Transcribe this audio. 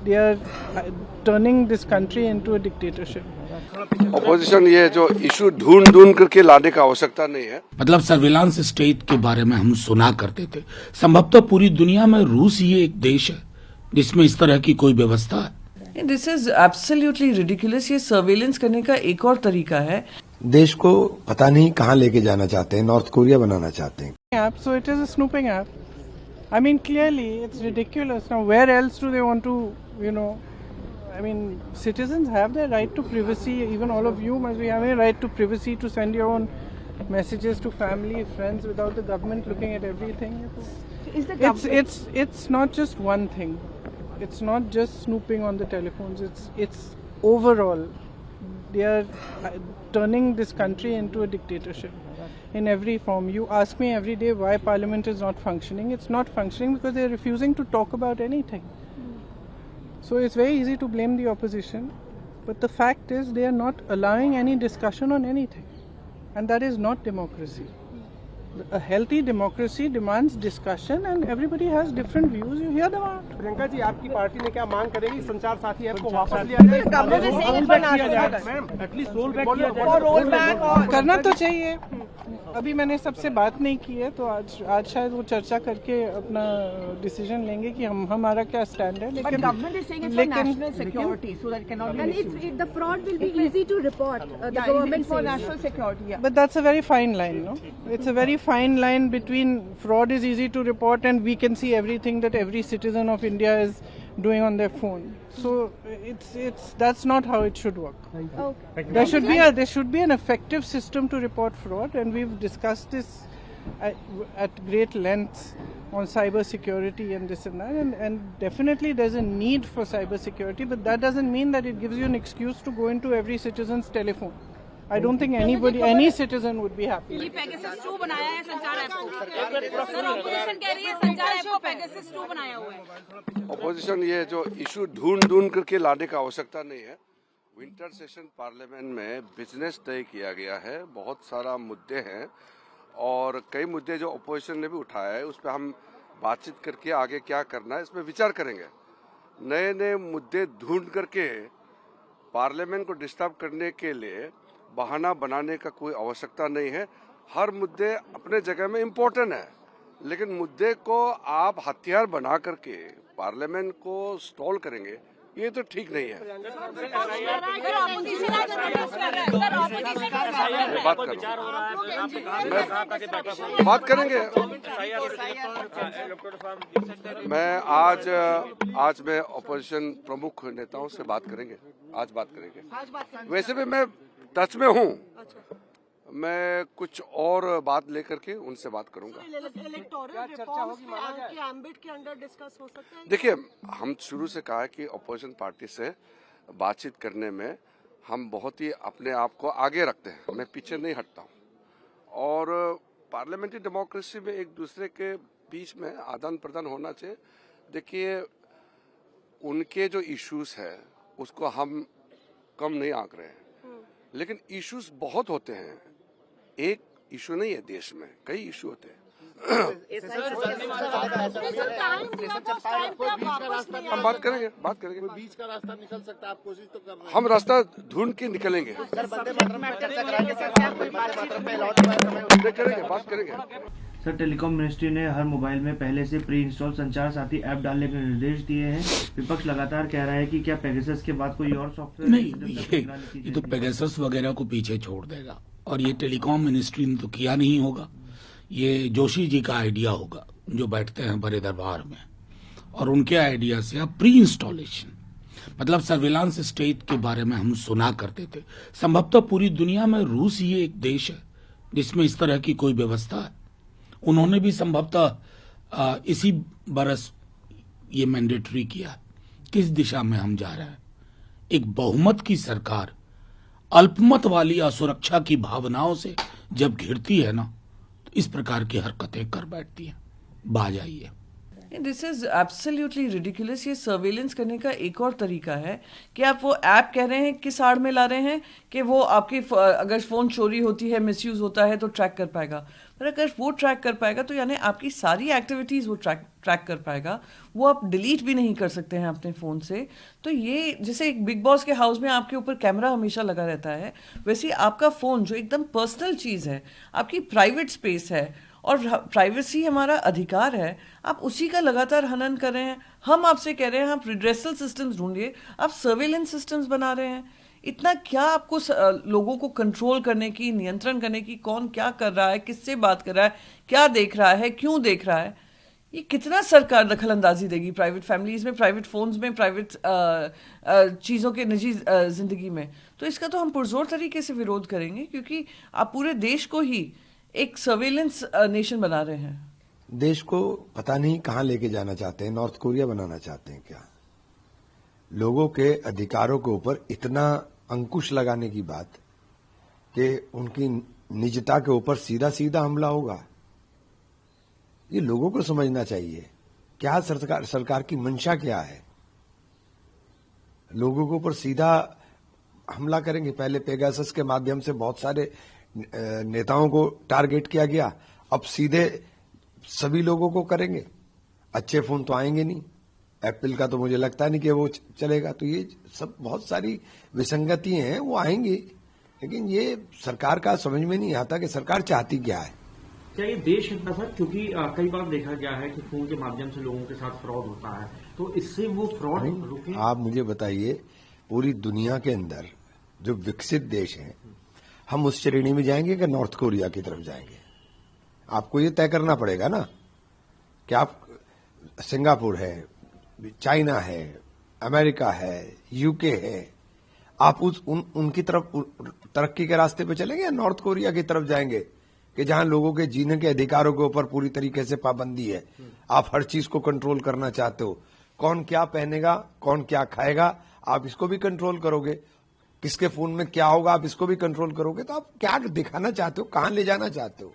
they are turning this country into a dictatorship. Opposition ये जो issue ढूंढ करके लाने का आवश्यकता नहीं है। मतलब सर्विलांस स्टेट के बारे में हम सुना करते थे। संभवतः पूरी दुनिया में रूस ही एक देश है जिसमें इस तरह की कोई व्यवस्था है। This is absolutely ridiculous. ये सर्वेलेंस करने का एक और तरीका है। देश को पता नहीं कहां लेके जाना चाहते हैं, नॉर्थ कोरिया बनाना चाहते हैं। App, so it is a snooping app. I mean, clearly it's ridiculous. Now, where else do they want to, I mean, citizens have their right to privacy. Even all of you must be having a right to privacy to send your own messages to family, friends, without the government looking at everything. It's not just one thing. It's not just snooping on the telephones. It's overall. They are turning this country into a dictatorship in every form. You ask me every day why Parliament is not functioning. It's not functioning because they are refusing to talk about anything. So it's very easy to blame the opposition, but the fact is they are not allowing any discussion on anything, and that is not democracy. A healthy democracy demands discussion, and everybody has different views. You hear them out. Priyanka ji, आपकी party ने क्या मांग करेगी? संचार साथी app को वापस लिया जाए, एटलीस्ट रोल बैक किया जाए। रोल बैक करना तो चाहिए। अभी मैंने सबसे बात नहीं की है, तो आज शायद वो चर्चा करके अपना डिसीजन लेंगे कि हमारा क्या स्टैंड है। लेकिन government is saying it's for national security, so that can not be and the fraud will be easy to report the government for national security. But that's a very fine line, no? It's a very fine line between fraud is easy to report and we can see everything that every citizen of India is doing on their phone. So that's not how it should work. Okay. There should be an effective system to report fraud, and we've discussed this at great lengths on cyber security and this and that, and definitely there's a need for cyber security, but that doesn't mean that it gives you an excuse to go into every citizen's telephone. I don't think any citizen would be happy. ये Pegasus 2 बनाया है संचार app को। Sir, opposition कह रही है संचार app को पेगासस 2 बनाया हुआ है। अपोजिशन ये जो इशू ढूंढ करके लाने का आवश्यकता नहीं है। विंटर सेशन पार्लियामेंट में बिजनेस तय किया गया है, बहुत सारा मुद्दे हैं और कई मुद्दे जो अपोजिशन ने भी उठाया है, उस पर हम बातचीत करके आगे क्या करना है इसमें विचार करेंगे। नए मुद्दे ढूंढ करके पार्लियामेंट को डिस्टर्ब करने के लिए बहाना बनाने का कोई आवश्यकता नहीं है। हर मुद्दे अपने जगह में इम्पोर्टेंट है, लेकिन मुद्दे को आप हथियार बना करके पार्लियामेंट को स्टॉल करेंगे, ये तो ठीक नहीं है। बात करेंगे। मैं आज मैं अपोजिशन प्रमुख नेताओं से बात करेंगे। आज बात करेंगे। वैसे भी मैं टच में हूँ, मैं कुछ और बात लेकर के उनसे बात करूंगा। देखिए, हम शुरू से कहा है कि अपोजिशन पार्टी से बातचीत करने में हम बहुत ही अपने आप को आगे रखते हैं, मैं पीछे नहीं हटता हूँ। और पार्लियामेंट्री डेमोक्रेसी में एक दूसरे के बीच में आदान प्रदान होना चाहिए। देखिए, उनके जो इश्यूज है उसको हम कम नहीं आंक रहे हैं, लेकिन इश्यूज बहुत होते हैं। एक इशू नहीं है, देश में कई इशू होते हैं। हम बात करेंगे। बीच का रास्ता निकल सकता है, आप कोशिश तो कर रहे हैं। हम रास्ता ढूंढ के निकलेंगे। बात करेंगे। सर, टेलीकॉम मिनिस्ट्री ने हर मोबाइल में पहले से प्री इंस्टॉल संचार साथी ऐप डालने के निर्देश दिए हैं। विपक्ष लगातार कह रहा है कि क्या पेगासस के बाद कोई और सॉफ्टवेयर नहीं, ये तो पेगासस वगैरह को पीछे छोड़ देगा। और ये टेलीकॉम मिनिस्ट्री ने तो किया नहीं होगा, ये जोशी जी का आइडिया होगा जो बैठते हैं बड़े दरबार में, और उनके आइडिया से अब प्री इंस्टॉलेशन, मतलब सर्विलांस स्टेट के बारे में हम सुना करते थे। संभवतः पूरी दुनिया में रूस ही एक देश है जिसमें इस तरह की कोई व्यवस्था है। उन्होंने भी संभवतः इसी बरस ये मैंडेटरी किया। किस दिशा में हम जा रहे हैं? एक बहुमत की सरकार अल्पमत वाली असुरक्षा की भावनाओं से जब घिरती है ना, तो इस प्रकार की हरकतें कर बैठती हैं। बाज आइए। This is absolutely ridiculous. ये सर्वेलेंस करने का एक और तरीका है कि आप वो ऐप कह रहे हैं किस आड़ में ला रहे हैं कि वो आपकी अगर फोन चोरी होती है, मिसयूज होता है तो ट्रैक कर पाएगा। पर अगर वो ट्रैक कर पाएगा तो यानी आपकी सारी एक्टिविटीज वो ट्रैक कर पाएगा, वो आप डिलीट भी नहीं कर सकते हैं अपने फोन से। तो ये जैसे एक बिग बॉस के हाउस में आपके ऊपर कैमरा हमेशा लगा रहता है, वैसे आपका फोन जो एकदम पर्सनल चीज है, आपकी प्राइवेट स्पेस है और प्राइवेसी हमारा अधिकार है, आप उसी का लगातार हनन कर रहे हैं। हम आपसे कह रहे हैं आप रिड्रेसल सिस्टम्स ढूंढिए, आप सर्वेलेंस सिस्टम्स बना रहे हैं। इतना क्या आपको लोगों को कंट्रोल करने की, नियंत्रण करने की, कौन क्या कर रहा है, किससे बात कर रहा है, क्या देख रहा है, क्यों देख रहा है, ये कितना सरकार दखल अंदाजी देगी प्राइवेट फैमिलीज में, प्राइवेट फोन्स में, प्राइवेट चीज़ों के निजी जिंदगी में। तो इसका तो हम पुरजोर तरीके से विरोध करेंगे, क्योंकि आप पूरे देश को ही एक सर्वेलेंस नेशन बना रहे हैं। देश को पता नहीं कहां लेके जाना चाहते हैं, नॉर्थ कोरिया बनाना चाहते हैं क्या? लोगों के अधिकारों के ऊपर इतना अंकुश लगाने की बात कि उनकी निजता के ऊपर सीधा सीधा हमला होगा, ये लोगों को समझना चाहिए। क्या सरकार की मंशा क्या है? लोगों के ऊपर सीधा हमला करेंगे। पहले पेगासस के माध्यम से बहुत सारे नेताओं को टारगेट किया गया, अब सीधे सभी लोगों को करेंगे। अच्छे फोन तो आएंगे नहीं, एप्पल का तो मुझे लगता नहीं कि वो चलेगा। तो ये सब बहुत सारी विसंगति हैं, वो आएंगी, लेकिन ये सरकार का समझ में नहीं आता कि सरकार चाहती क्या है। क्या ये देश हित है सर? क्योंकि कई बार देखा गया है कि फोन के माध्यम से लोगों के साथ फ्रॉड होता है, तो इससे वो फ्रॉड रुके। आप मुझे बताइए, पूरी दुनिया के अंदर जो विकसित देश हैं, हम उस श्रेणी में जाएंगे कि नॉर्थ कोरिया की तरफ जाएंगे? आपको ये तय करना पड़ेगा ना कि आप, सिंगापुर है, चाइना है, अमेरिका है, यूके है, आप उनकी तरफ तरक्की के रास्ते पे चलेंगे या नॉर्थ कोरिया की तरफ जाएंगे कि जहां लोगों के जीने के अधिकारों के ऊपर पूरी तरीके से पाबंदी है, आप हर चीज को कंट्रोल करना चाहते हो, कौन क्या पहनेगा, कौन क्या खाएगा, आप इसको भी कंट्रोल करोगे, किसके फोन में क्या होगा आप इसको भी कंट्रोल करोगे, तो आप क्या दिखाना चाहते हो, कहां ले जाना चाहते हो?